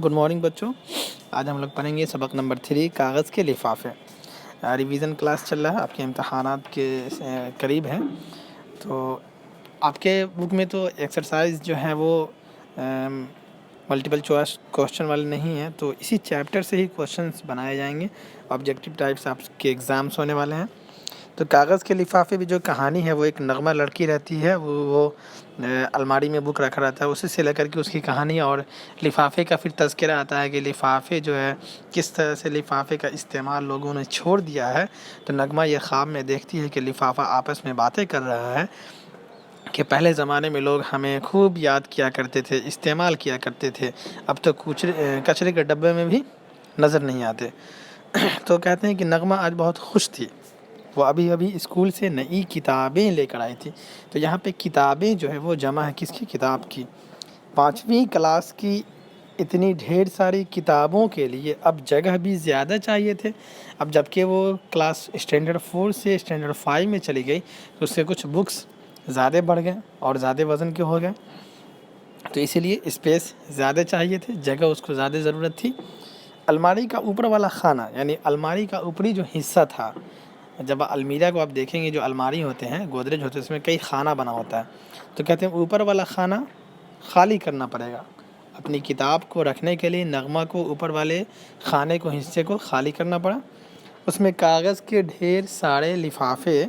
Good morning بچوں. آج ہم لوگ پڑھیں گے سبق نمبر 3 کاغذ کے لفافے. ریویژن کلاس چل رہا ہے, آپ کے امتحانات کے قریب ہیں. تو آپ کے بک میں تو ایکسرسائز جو ہیں وہ ملٹیپل چوائس کوشچن والے نہیں ہیں, تو اسی چیپٹر سے ہی کوشچنس بنائے جائیں گے. آبجیکٹیو ٹائپس آپ کے ایگزامس ہونے والے ہیں. تو کاغذ کے لفافے بھی جو کہانی ہے وہ ایک نغمہ لڑکی رہتی ہے, وہ الماری میں بک رکھا رہتا ہے, اسی سے لے کر کے اس کی کہانی اور لفافے کا پھر تذکرہ آتا ہے کہ لفافے جو ہے کس طرح سے لفافے کا استعمال لوگوں نے چھوڑ دیا ہے. تو نغمہ یہ خواب میں دیکھتی ہے کہ لفافہ آپس میں باتیں کر رہا ہے کہ پہلے زمانے میں لوگ ہمیں خوب یاد کیا کرتے تھے, استعمال کیا کرتے تھے, اب تو کچرے کے ڈبے میں بھی نظر نہیں آتے. تو کہتے ہیں کہ نغمہ آج بہت خوش تھی, وہ ابھی اسکول سے نئی کتابیں لے کر آئی تھی. تو یہاں پہ کتابیں جو ہے وہ جمع ہے کس کی؟ کتاب کی. 5ویں کلاس کی اتنی ڈھیر ساری کتابوں کے لیے اب جگہ بھی زیادہ چاہیے تھے. اب جب کہ وہ کلاس اسٹینڈرڈ 4 سے اسٹینڈرڈ 5 میں چلی گئی تو اس سے کچھ بکس زیادہ بڑھ گئے اور زیادہ وزن کے ہو گئے, تو اسی لیے اسپیس زیادہ چاہیے تھے, جگہ اس کو زیادہ ضرورت تھی. الماری کا اوپر والا خانہ یعنی الماری کا اوپری جو حصہ تھا, جب المیرا کو آپ دیکھیں گے جو الماری ہوتے ہیں, گودریج ہوتے ہیں, اس میں کئی خانہ بنا ہوتا ہے. تو کہتے ہیں اوپر والا خانہ خالی کرنا پڑے گا. اپنی کتاب کو رکھنے کے لیے نغمہ کو اوپر والے خانے کو حصے کو خالی کرنا پڑا. اس میں کاغذ کے ڈھیر سارے لفافے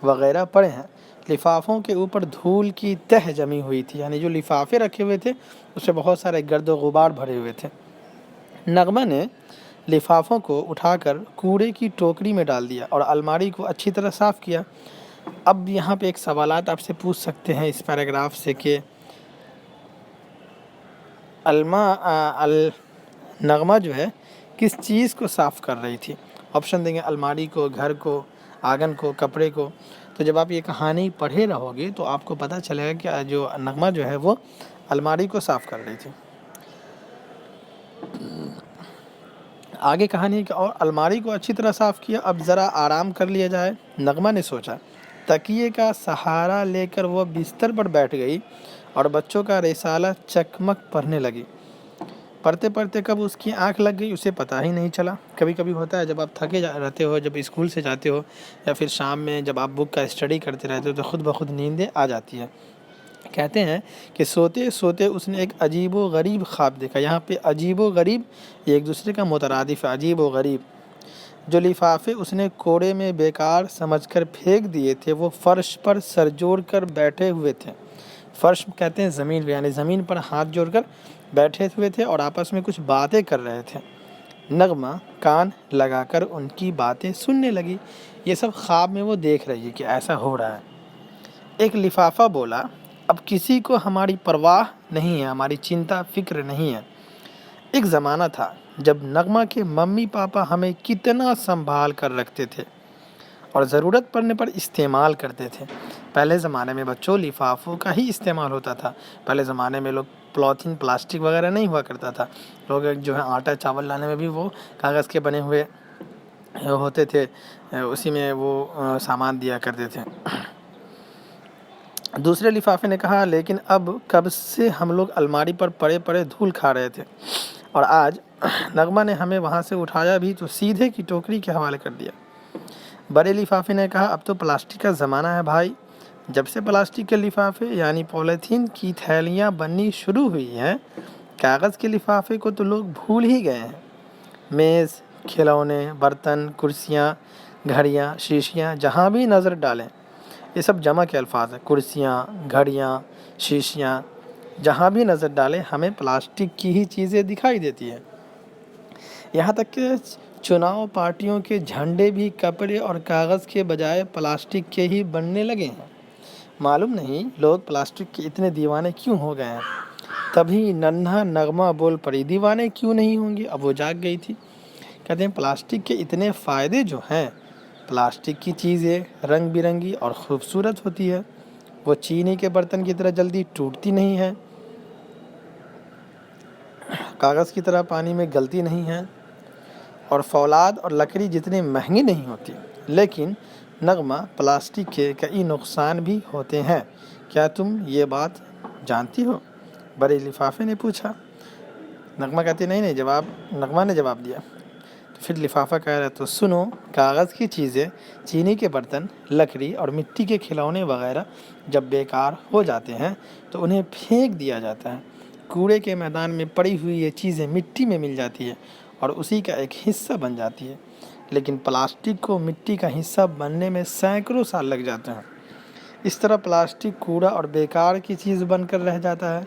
وغیرہ پڑے ہیں. لفافوں کے اوپر دھول کی تہ جمی ہوئی تھی, یعنی جو لفافے رکھے ہوئے تھے اس میں بہت سارے گرد و غبار بھرے ہوئے تھے. نغمہ نے لفافوں کو اٹھا کر کوڑے کی ٹوکری میں ڈال دیا اور الماری کو اچھی طرح صاف کیا. اب یہاں پہ ایک سوالات آپ سے پوچھ سکتے ہیں اس پیراگراف سے کہ نغمہ جو ہے کس چیز کو صاف کر رہی تھی؟ آپشن دیں گے الماری کو, گھر کو, آنگن کو, کپڑے کو. تو جب آپ یہ کہانی پڑھے رہو گے تو آپ کو پتہ چلے گا کہ جو نغمہ جو ہے وہ الماری کو صاف کر رہی تھی. آگے کہانی ہے کہ اور الماری کو اچھی طرح صاف کیا, اب ذرا آرام کر لیا جائے. نغمہ نے سوچا. تکیے کا سہارا لے کر وہ بستر پر بیٹھ گئی اور بچوں کا رسالہ چکمک پڑھنے لگی. پڑھتے پڑھتے کب اس کی آنکھ لگ گئی اسے پتہ ہی نہیں چلا. کبھی کبھی ہوتا ہے جب آپ تھکے رہتے ہو, جب اسکول سے جاتے ہو یا پھر شام میں جب آپ بک کا اسٹڈی کرتے رہتے ہو تو خود بخود نیندیں آ جاتی ہیں. کہتے ہیں کہ سوتے سوتے اس نے ایک عجیب و غریب خواب دیکھا. یہاں پہ عجیب و غریب یہ ایک دوسرے کا مترادف ہے, عجیب و غریب. جو لفافے اس نے کوڑے میں بیکار سمجھ کر پھینک دیے تھے وہ فرش پر سر جوڑ کر بیٹھے ہوئے تھے. فرش کہتے ہیں زمین, یعنی زمین پر ہاتھ جوڑ کر بیٹھے ہوئے تھے اور آپس میں کچھ باتیں کر رہے تھے. نغمہ کان لگا کر ان کی باتیں سننے لگی. یہ سب خواب میں وہ دیکھ رہی ہے کہ ایسا ہو رہا ہے. ایک لفافہ بولا, اب کسی کو ہماری پرواہ نہیں ہے, ہماری چنتا فکر نہیں ہے. ایک زمانہ تھا جب نغمہ کے ممی پاپا ہمیں کتنا سنبھال کر رکھتے تھے اور ضرورت پڑنے پر استعمال کرتے تھے. پہلے زمانے میں بچوں لفافوں کا ہی استعمال ہوتا تھا. پہلے زمانے میں لوگ پلاستین پلاسٹک وغیرہ نہیں ہوا کرتا تھا. لوگ جو ہے آٹا چاول لانے میں بھی وہ کاغذ کے بنے ہوئے ہوتے تھے, اسی میں وہ سامان دیا کرتے تھے. دوسرے لفافے نے کہا, لیکن اب کب سے ہم لوگ الماری پر پڑے پڑے دھول کھا رہے تھے اور آج نغمہ نے ہمیں وہاں سے اٹھایا بھی تو سیدھے کی ٹوکری کے حوالے کر دیا. بڑے لفافے نے کہا, اب تو پلاسٹک کا زمانہ ہے بھائی. جب سے پلاسٹک کے لفافے یعنی پولیتھین کی تھیلیاں بننی شروع ہوئی ہیں, کاغذ کے لفافے کو تو لوگ بھول ہی گئے ہیں. میز, کھلونے, برتن, کرسیاں, گھڑیاں, شیشیاں, جہاں بھی نظر ڈالیں یہ سب جمع کے الفاظ ہیں. کرسیاں, گھڑیاں, شیشیاں, جہاں بھی نظر ڈالیں ہمیں پلاسٹک کی ہی چیزیں دکھائی دیتی ہیں. یہاں تک کہ چناؤ پارٹیوں کے جھنڈے بھی کپڑے اور کاغذ کے بجائے پلاسٹک کے ہی بننے لگے ہیں. معلوم نہیں لوگ پلاسٹک کے اتنے دیوانے کیوں ہو گئے ہیں. تبھی ننھا نغمہ بول پڑی, دیوانے کیوں نہیں ہوں گے, اب وہ جاگ گئی تھی. کہتے ہیں پلاسٹک کے اتنے فائدے جو ہیں, پلاسٹک کی چیزیں رنگ برنگی اور خوبصورت ہوتی ہے, وہ چینی کے برتن کی طرح جلدی ٹوٹتی نہیں ہے, کاغذ کی طرح پانی میں گلتی نہیں ہے, اور فولاد اور لکڑی جتنی مہنگی نہیں ہوتی. لیکن نغمہ پلاسٹک کے کئی نقصان بھی ہوتے ہیں, کیا تم یہ بات جانتی ہو؟ بڑے لفافے نے پوچھا. نغمہ کہتی نہیں جواب، نغمہ نے جواب دیا تو پھر لفافہ کہہ رہا تو سنو، کاغذ کی چیزیں، چینی کے برتن، لکڑی اور مٹی کے کھلونے وغیرہ جب بیکار ہو جاتے ہیں تو انہیں پھینک دیا جاتا ہے۔ کوڑے کے میدان میں پڑی ہوئی یہ چیزیں مٹی میں مل جاتی ہے اور اسی کا ایک حصہ بن جاتی ہے، لیکن پلاسٹک کو مٹی کا حصہ بننے میں سینکڑوں سال لگ جاتے ہیں۔ اس طرح پلاسٹک کوڑا اور بیکار کی چیز بن کر رہ جاتا ہے۔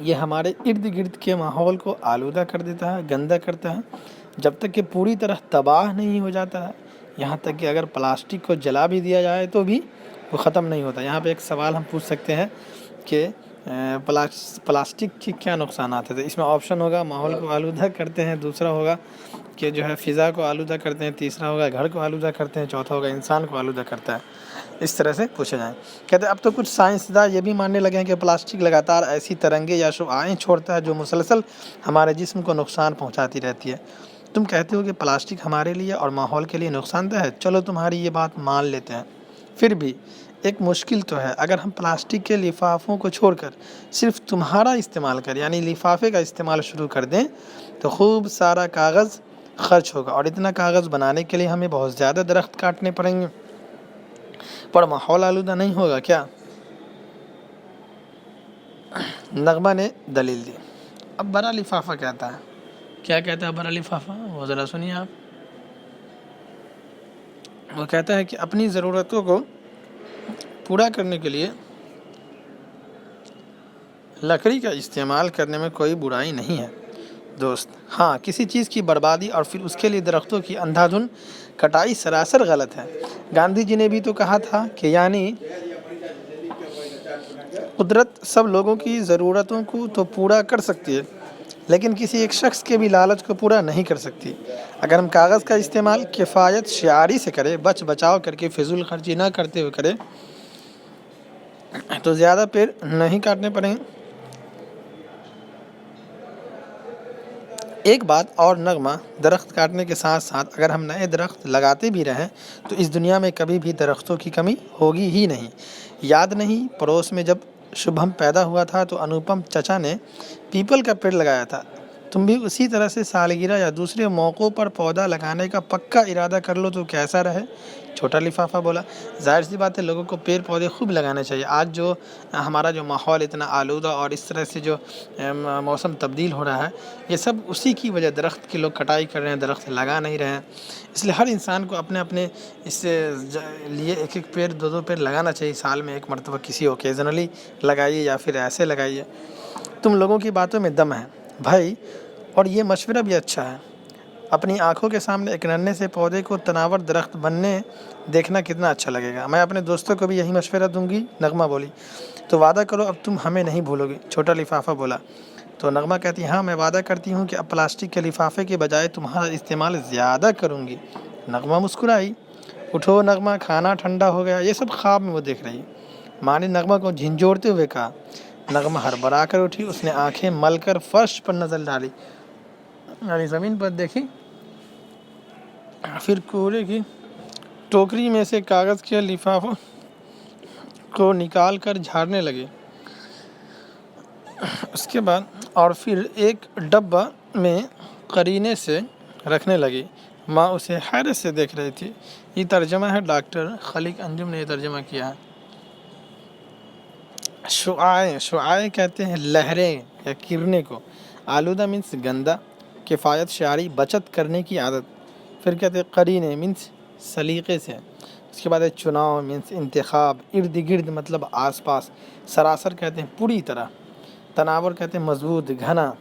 یہ ہمارے ارد گرد کے ماحول کو آلودہ کر دیتا ہے، گندا کرتا ہے، جب تک کہ پوری طرح تباہ نہیں ہو جاتا ہے۔ یہاں تک کہ اگر پلاسٹک کو جلا بھی دیا جائے تو بھی وہ ختم نہیں ہوتا۔ یہاں پہ ایک سوال ہم پوچھ سکتے ہیں کہ پلاسٹک کے کیا نقصانات ہیں؟ تو اس میں آپشن ہوگا ماحول کو آلودہ کرتے ہیں، دوسرا ہوگا کہ جو ہے فضا کو آلودہ کرتے ہیں، تیسرا ہوگا گھر کو آلودہ کرتے ہیں، چوتھا ہوگا انسان کو آلودہ کرتا ہے۔ اس طرح سے پوچھے جائیں۔ کہتے ہیں اب تو کچھ سائنسداں یہ بھی ماننے لگے ہیں کہ پلاسٹک لگاتار ایسی ترنگیں یا شعاعیں چھوڑتا ہے جو مسلسل ہمارے جسم کو نقصان پہنچاتی رہتی ہے۔ تم کہتے ہو کہ پلاسٹک ہمارے لیے اور ماحول کے لیے نقصان دہ ہے، چلو تمہاری یہ بات مان لیتے ہیں۔ پھر بھی ایک مشکل تو ہے، اگر ہم پلاسٹک کے لفافوں کو چھوڑ کر صرف تمہارا استعمال کریں، یعنی لفافے کا استعمال شروع کر دیں، تو خوب سارا کاغذ خرچ ہوگا اور اتنا کاغذ بنانے کے لیے ہمیں بہت زیادہ درخت کاٹنے پڑیں گے، پر ماحول آلودہ نہیں ہوگا کیا؟ نغمہ نے دلیل دی۔ اب بڑا لفافہ کہتا ہے، کیا کہتا ہے بڑا لفافہ؟ وہ ذرا سنیے آپ۔ وہ کہتا ہے کہ اپنی ضرورتوں کو پورا کرنے کے لیے لکڑی کا استعمال کرنے میں کوئی برائی نہیں ہے دوست۔ ہاں، کسی چیز کی بربادی اور پھر اس کے لیے درختوں کی اندھا دھند کٹائی سراسر غلط ہے۔ گاندھی جی نے بھی تو کہا تھا کہ یعنی قدرت سب لوگوں کی ضرورتوں کو تو پورا کر سکتی ہے لیکن کسی ایک شخص کے بھی لالچ کو پورا نہیں کر سکتی۔ اگر ہم کاغذ کا استعمال کفایت شعاری سے کریں، بچ بچاؤ کر کے فضول خرچی نہ کرتے ہوئے کریں، تو زیادہ پیڑ نہیں کاٹنے پڑیں۔ ایک بات اور نغمہ، درخت کاٹنے کے ساتھ ساتھ اگر ہم نئے درخت لگاتے بھی رہیں تو اس دنیا میں کبھی بھی درختوں کی کمی ہوگی ہی نہیں۔ یاد نہیں پڑوس میں جب شبھم پیدا ہوا تھا تو انوپم چچا نے پیپل کا پیڑ لگایا تھا۔ تم بھی اسی طرح سے سالگرہ یا دوسرے موقعوں پر پودا لگانے کا پکا ارادہ کر لو تو کیسا رہے؟ چھوٹا لفافہ بولا۔ ظاہر سی بات ہے لوگوں کو پیڑ پودے خوب لگانے چاہیے۔ آج جو ہمارا جو ماحول اتنا آلودہ اور اس طرح سے جو موسم تبدیل ہو رہا ہے، یہ سب اسی کی وجہ، درخت کی لوگ کٹائی کر رہے ہیں، درخت لگا نہیں رہے ہیں۔ اس لیے ہر انسان کو اپنے اپنے اس سے لیے ایک ایک پیڑ، دو پیڑ لگانا چاہیے۔ سال میں ایک مرتبہ کسی اوکیزنلی لگائیے یا پھر ایسے لگائیے۔ تم لوگوں کی باتوں میں دم ہے بھائی، اور یہ مشورہ بھی اچھا ہے۔ اپنی آنکھوں کے سامنے ایک ننھے سے پودے کو تناور درخت بننے دیکھنا کتنا اچھا لگے گا۔ میں اپنے دوستوں کو بھی یہی مشورہ دوں گی، نغمہ بولی۔ تو وعدہ کرو اب تم ہمیں نہیں بھولو گی، چھوٹا لفافہ بولا۔ تو نغمہ کہتی ہاں، میں وعدہ کرتی ہوں کہ اب پلاسٹک کے لفافے کے بجائے تمہارا استعمال زیادہ کروں گی۔ نغمہ مسکرائی۔ اٹھو نغمہ، کھانا ٹھنڈا ہو گیا۔ یہ سب خواب میں وہ دیکھ رہی۔ ماں نے نغمہ کو جھنجھوڑتے ہوئے کہا۔ نغمہ ہڑبڑا کر اٹھی، اس نے آنکھیں مل کر فرش پر نظر ڈالی، یعنی زمین پر دیکھی، پھر کوڑے کی ٹوکری میں سے کاغذ کے لفافوں کو نکال کر جھاڑنے لگے۔ اس کے بعد اور پھر ایک ڈبہ میں قرینے سے رکھنے لگی۔ ماں اسے حیرت سے دیکھ رہی تھی۔ یہ ترجمہ ہے ڈاکٹر خلیق انجم نے یہ ترجمہ کیا ہے۔ شعاعیں کہتے ہیں لہریں یا کرنے کو۔ آلودہ مینس گندا، کفایت شعاری بچت کرنے کی عادت۔ پھر کہتے ہیں قرینے مینس سلیقے سے۔ اس کے بعد ہے چناؤ مینس انتخاب، ارد گرد مطلب آس پاس، سراسر کہتے ہیں پوری طرح، تناور کہتے ہیں مضبوط، گھنا،